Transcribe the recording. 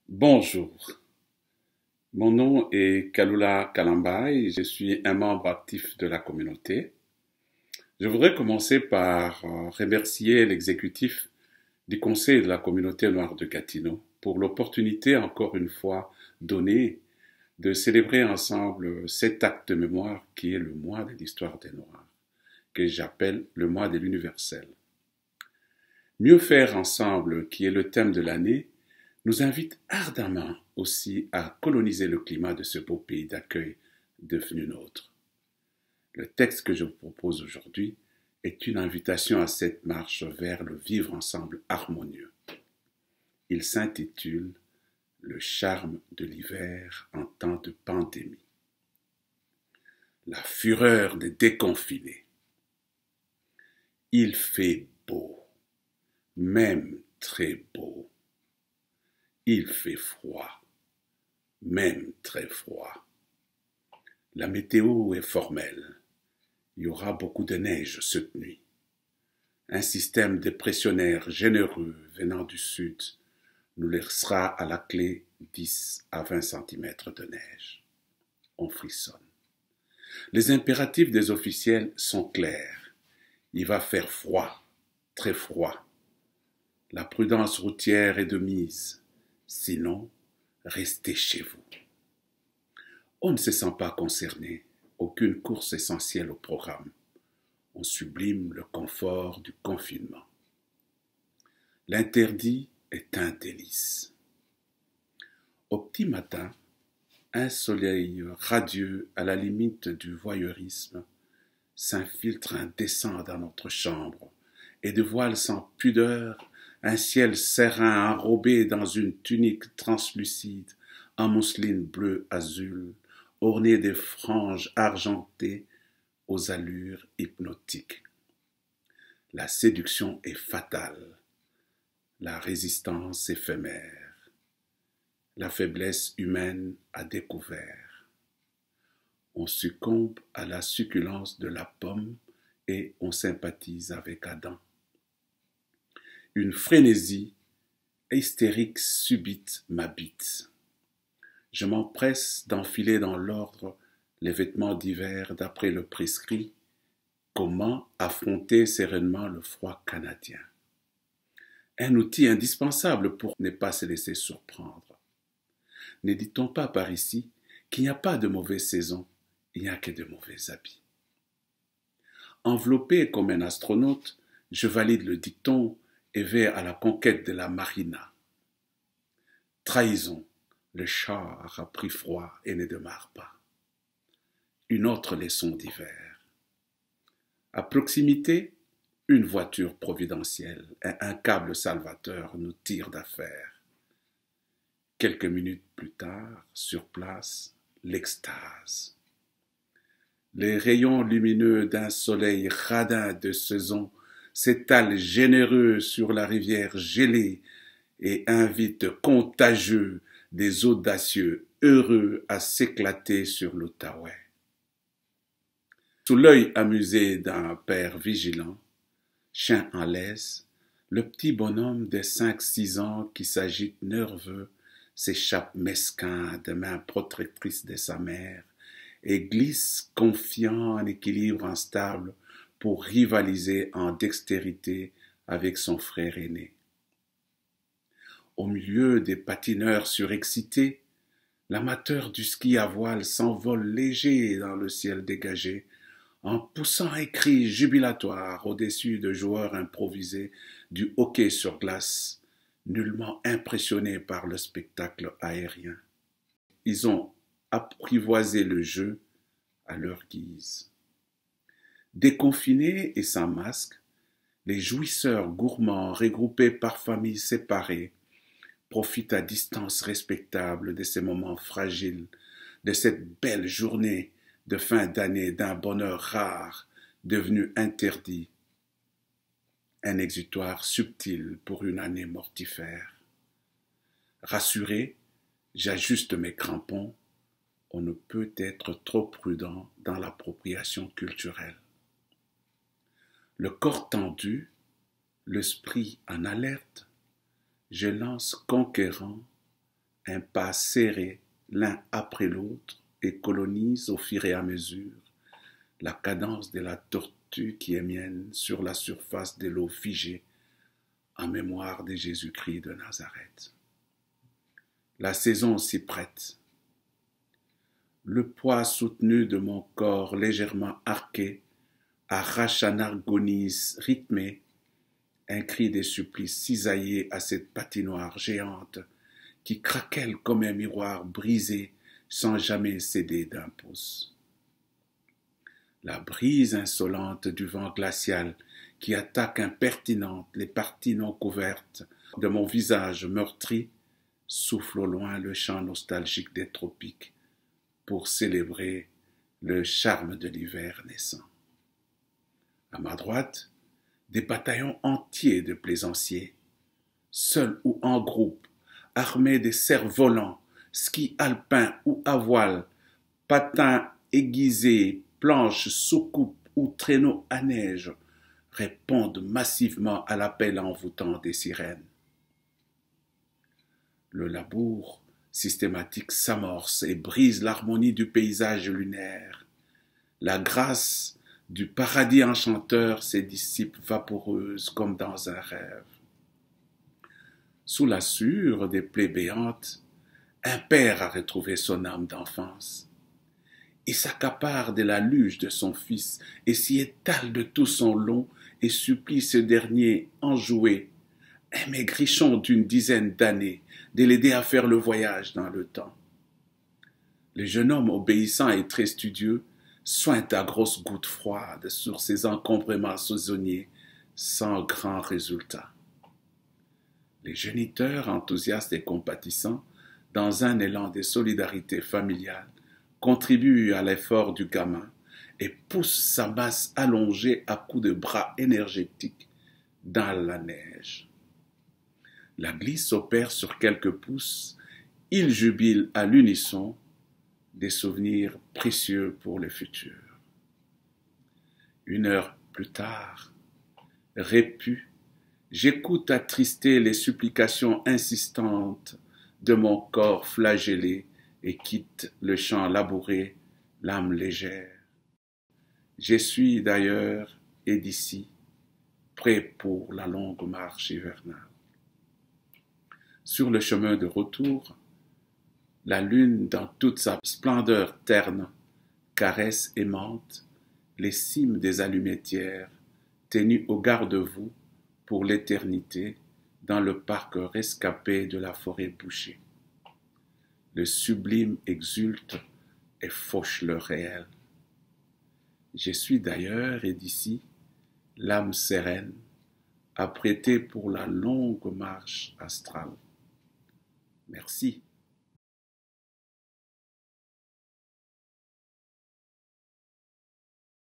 Bonjour, mon nom est Kalula Kalamba et je suis un membre actif de la communauté. Je voudrais commencer par remercier l'exécutif du Conseil de la communauté noire de Gatineau pour l'opportunité encore une fois donnée de célébrer ensemble cet acte de mémoire qui est le mois de l'histoire des Noirs, que j'appelle le mois de l'universel. Mieux faire ensemble, qui est le thème de l'année, nous invite ardemment aussi à coloniser le climat de ce beau pays d'accueil devenu nôtre. Le texte que je vous propose aujourd'hui est une invitation à cette marche vers le vivre ensemble harmonieux. Il s'intitule Le charme de l'hiver en temps de pandémie. La fureur des déconfinés. Il fait beau, même très beau. Il fait froid, même très froid. La météo est formelle. Il y aura beaucoup de neige cette nuit. Un système dépressionnaire généreux venant du sud nous laissera à la clé 10 à 20 centimètres de neige. On frissonne. Les impératifs des officiels sont clairs. Il va faire froid, très froid. La prudence routière est de mise. Sinon, restez chez vous. On ne se sent pas concerné, aucune course essentielle au programme. On sublime le confort du confinement. L'interdit est un délice. Au petit matin, un soleil radieux à la limite du voyeurisme s'infiltre indécent dans notre chambre et dévoile sans pudeur un ciel serein enrobé dans une tunique translucide en mousseline bleu-azul, ornée des franges argentées aux allures hypnotiques. La séduction est fatale, la résistance éphémère, la faiblesse humaine à découvert. On succombe à la succulence de la pomme et on sympathise avec Adam. Une frénésie hystérique subite m'habite. Je m'empresse d'enfiler dans l'ordre les vêtements d'hiver d'après le prescrit. Comment affronter sereinement le froid canadien? Un outil indispensable pour ne pas se laisser surprendre. Ne dit-on pas par ici qu'il n'y a pas de mauvaise saison, il n'y a que de mauvais habits? Enveloppé comme un astronaute, je valide le dicton et vais à la conquête de la marina. Trahison, le char a pris froid et ne démarre pas. Une autre leçon d'hiver. À proximité, une voiture providentielle et un câble salvateur nous tirent d'affaire. Quelques minutes plus tard, sur place, l'extase. Les rayons lumineux d'un soleil radin de saison s'étalent généreux sur la rivière gelée et invitent contagieux des audacieux heureux à s'éclater sur l'Outaouais. Sous l'œil amusé d'un père vigilant, chien en laisse, le petit bonhomme de 5-6 ans qui s'agite nerveux s'échappe mesquin des mains protectrices de sa mère et glisse confiant en équilibre instable pour rivaliser en dextérité avec son frère aîné. Au milieu des patineurs surexcités, l'amateur du ski à voile s'envole léger dans le ciel dégagé, en poussant un cri jubilatoire au-dessus de joueurs improvisés du hockey sur glace, nullement impressionnés par le spectacle aérien. Ils ont apprivoisé le jeu à leur guise. Déconfinés et sans masque, les jouisseurs gourmands regroupés par familles séparées profitent à distance respectable de ces moments fragiles, de cette belle journée de fin d'année d'un bonheur rare devenu interdit, un exutoire subtil pour une année mortifère. Rassuré, j'ajuste mes crampons. On ne peut être trop prudent dans l'appropriation culturelle. Le corps tendu, l'esprit en alerte, je lance conquérant un pas serré l'un après l'autre et colonise au fur et à mesure la cadence de la tortue qui émienne sur la surface de l'eau figée en mémoire de Jésus-Christ de Nazareth. La saison s'y prête. Le poids soutenu de mon corps légèrement arqué arrache un argonise rythmé, un cri de supplice cisaillé à cette patinoire géante qui craquelle comme un miroir brisé sans jamais céder d'un pouce. La brise insolente du vent glacial qui attaque impertinente les parties non couvertes de mon visage meurtri souffle au loin le chant nostalgique des tropiques pour célébrer le charme de l'hiver naissant. À ma droite, des bataillons entiers de plaisanciers, seuls ou en groupe, armés de cerfs-volants, skis alpins ou à voile, patins aiguisés, planches, soucoupes ou traîneaux à neige, répondent massivement à l'appel envoûtant des sirènes. Le labour systématique s'amorce et brise l'harmonie du paysage lunaire. La grâce du paradis enchanteur se dissipe vaporeuse comme dans un rêve. Sous la sûre des plébéantes, un père a retrouvé son âme d'enfance. Il s'accapare de la luge de son fils et s'y étale de tout son long et supplie ce dernier enjoué, un maigrichon d'une dizaine d'années, de l'aider à faire le voyage dans le temps. Le jeune homme obéissant et très studieux soigne à grosses gouttes froides sur ses encombrements saisonniers sans grand résultat. Les géniteurs enthousiastes et compatissants, dans un élan de solidarité familiale, contribuent à l'effort du gamin et poussent sa masse allongée à coups de bras énergétiques dans la neige. La glisse opère sur quelques pouces, ils jubilent à l'unisson, des souvenirs précieux pour le futur. 1 heure plus tard, répu, j'écoute attrister les supplications insistantes de mon corps flagellé et quitte le champ labouré, l'âme légère. J'essuie d'ailleurs et d'ici, prêt pour la longue marche hivernale. Sur le chemin de retour, la lune dans toute sa splendeur terne caresse aimante les cimes des allumettières tenues au garde-vous pour l'éternité dans le parc rescapé de la forêt bouchée. Le sublime exulte et fauche le réel. Je suis d'ailleurs et d'ici l'âme sereine, apprêtée pour la longue marche astrale. Merci.